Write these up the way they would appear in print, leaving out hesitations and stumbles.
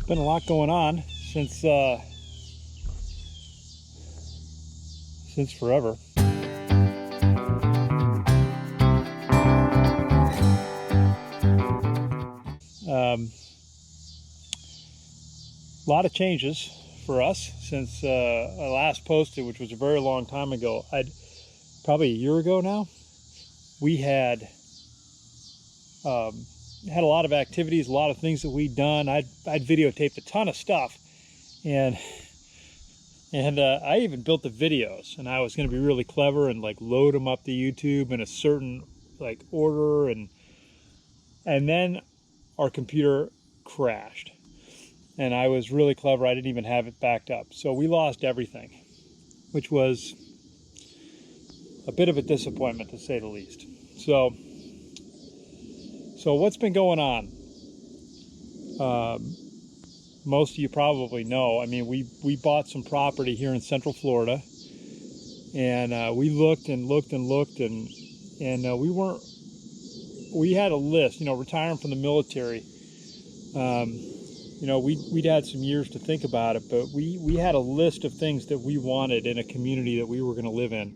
Been a lot going on since forever. A lot of changes for us since I last posted, which was a very long time ago. Probably a year ago now. We had a lot of activities, a lot of things that we'd done. I'd videotaped a ton of stuff, and I even built the videos, and I was going to be really clever and like load them up to YouTube in a certain like order, and then our computer crashed, and I was really clever. I didn't even have it backed up, so we lost everything, which was a bit of a disappointment to say the least. So what's been going on? Most of you probably know. I mean, we bought some property here in Central Florida, and we looked and looked and looked, and we had a list. You know, retiring from the military, you know, we'd had some years to think about it, but we had a list of things that we wanted in a community that we were going to live in.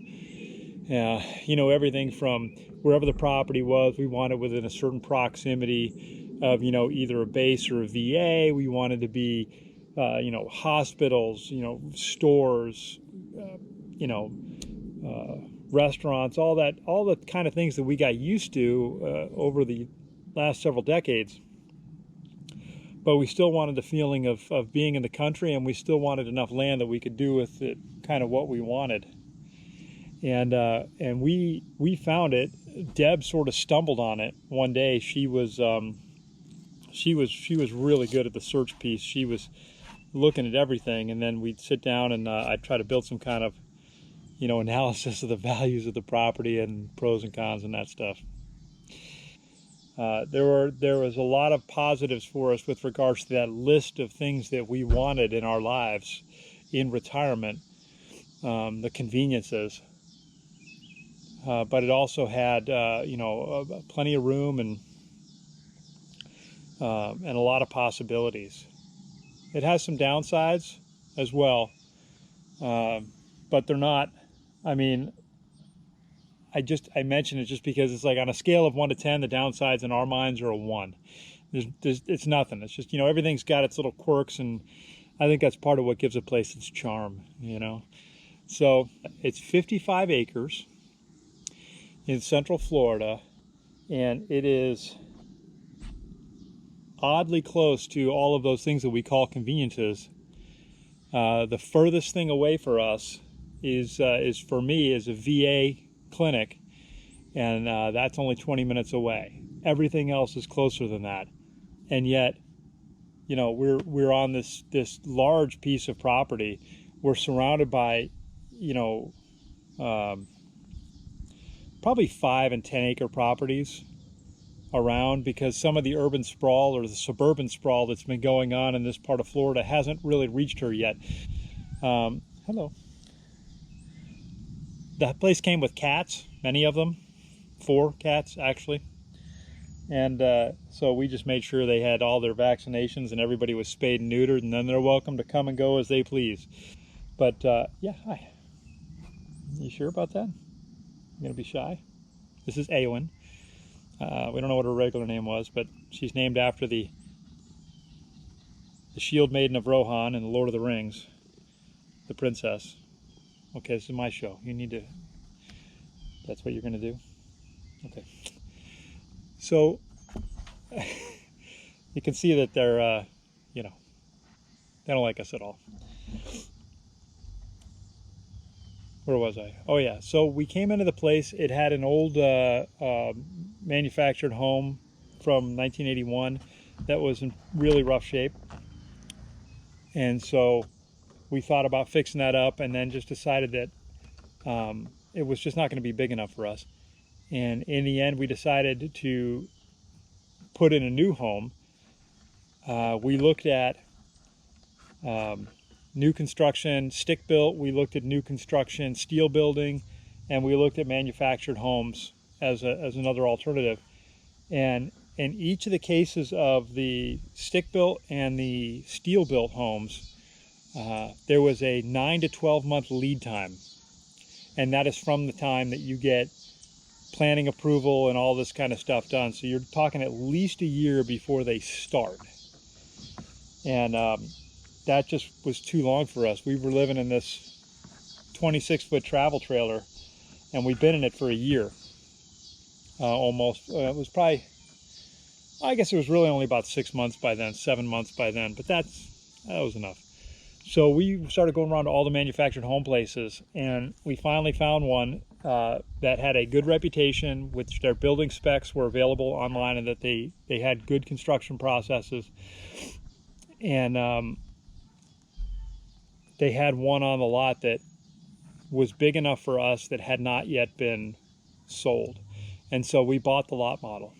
You know, everything from wherever the property was, we wanted within a certain proximity of, you know, either a base or a VA. We wanted to be, you know, hospitals, you know, stores, you know, restaurants, all the kind of things that we got used to over the last several decades. But we still wanted the feeling of being in the country, and we still wanted enough land that we could do with it kind of what we wanted. And we found it. Deb sort of stumbled on it one day. She was really good at the search piece. She was looking at everything, and then we'd sit down and I'd try to build some kind of, you know, analysis of the values of the property and pros and cons and that stuff. There was a lot of positives for us with regards to that list of things that we wanted in our lives in retirement, the conveniences. But it also had, you know, plenty of room and a lot of possibilities. It has some downsides as well, but they're not. I mean, I mention it just because it's like on a scale of 1 to 10, the downsides in our minds are a 1. It's nothing. It's just, you know, everything's got its little quirks, and I think that's part of what gives a place its charm, you know. So it's 55 acres in Central Florida, and it is oddly close to all of those things that we call conveniences. The furthest thing away for us is for me is a VA clinic, and that's only 20 minutes away. Everything else is closer than that, and yet, you know, we're on this large piece of property. We're surrounded by, you know, probably 5 and 10 acre properties around, because some of the urban sprawl or the suburban sprawl that's been going on in this part of Florida hasn't really reached her yet. Hello. The place came with cats, many of them, 4 cats actually. And so we just made sure they had all their vaccinations and everybody was spayed and neutered, and then they're welcome to come and go as they please. But yeah, hi. You sure about that? You're gonna be shy? This is Eowyn. We don't know what her regular name was, but she's named after the shield maiden of Rohan in the Lord of the Rings, the princess. Okay, this is my show. You need to, that's what you're gonna do? Okay. So you can see that they're, you know, they don't like us at all. Where was I? Oh yeah, so we came into the place. It had an old manufactured home from 1981 that was in really rough shape. And so we thought about fixing that up, and then just decided that it was just not going to be big enough for us. And in the end, we decided to put in a new home. We looked at new construction, stick built. We looked at new construction, steel building, and we looked at manufactured homes as another alternative. And in each of the cases of the stick-built and the steel-built homes, there was a 9 to 12 month lead time. And that is from the time that you get planning approval and all this kind of stuff done. So you're talking at least a year before they start. And that just was too long for us. We were living in this 26-foot travel trailer, and we'd been in it for a year. Almost. It was probably, I guess it was really only about 6 months by then, 7 months by then, but that was enough. So we started going around to all the manufactured home places, and we finally found one that had a good reputation, which their building specs were available online, and that they had good construction processes. And they had one on the lot that was big enough for us that had not yet been sold. And so we bought the lot model.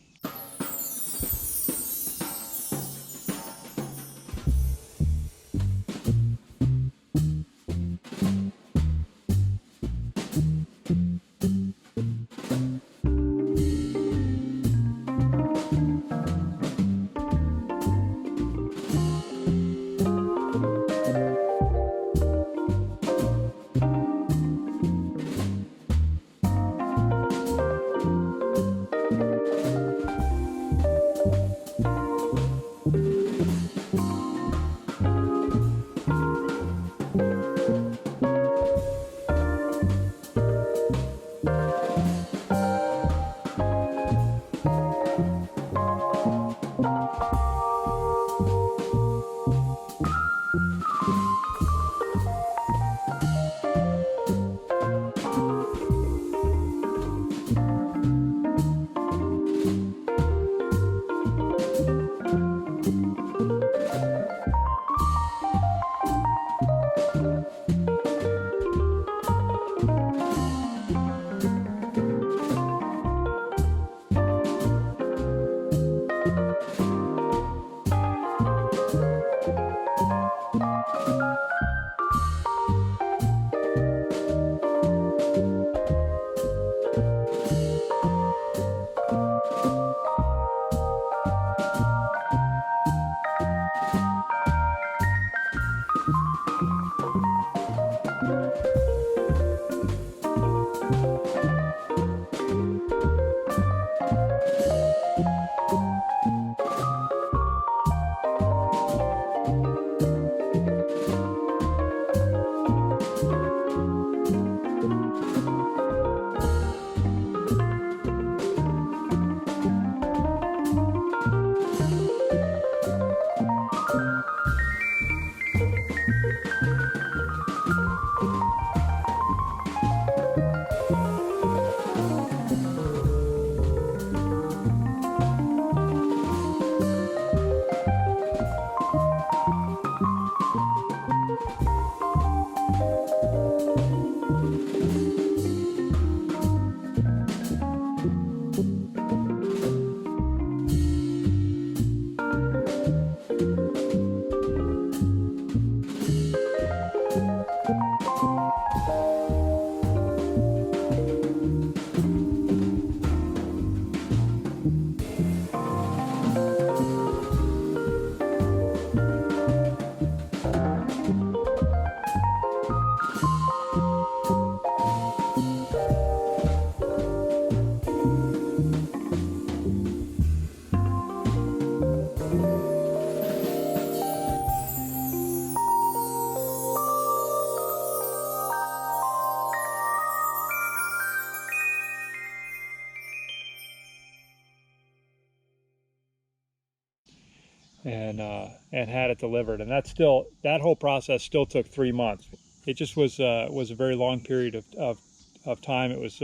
And had it delivered. And that whole process still took 3 months. It just was a very long period of time. It was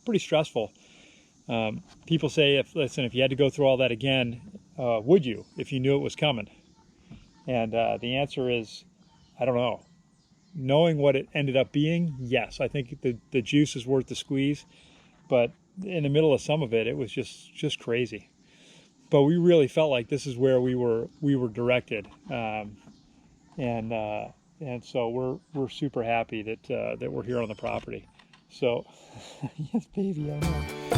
pretty stressful. People say, if you had to go through all that again, would you, if you knew it was coming? And the answer is, I don't know. Knowing what it ended up being, yes, I think the juice is worth the squeeze. But in the middle of some of it, it was just crazy. But we really felt like this is where we were directed, and so we're super happy that we're here on the property. So, yes, baby, I know.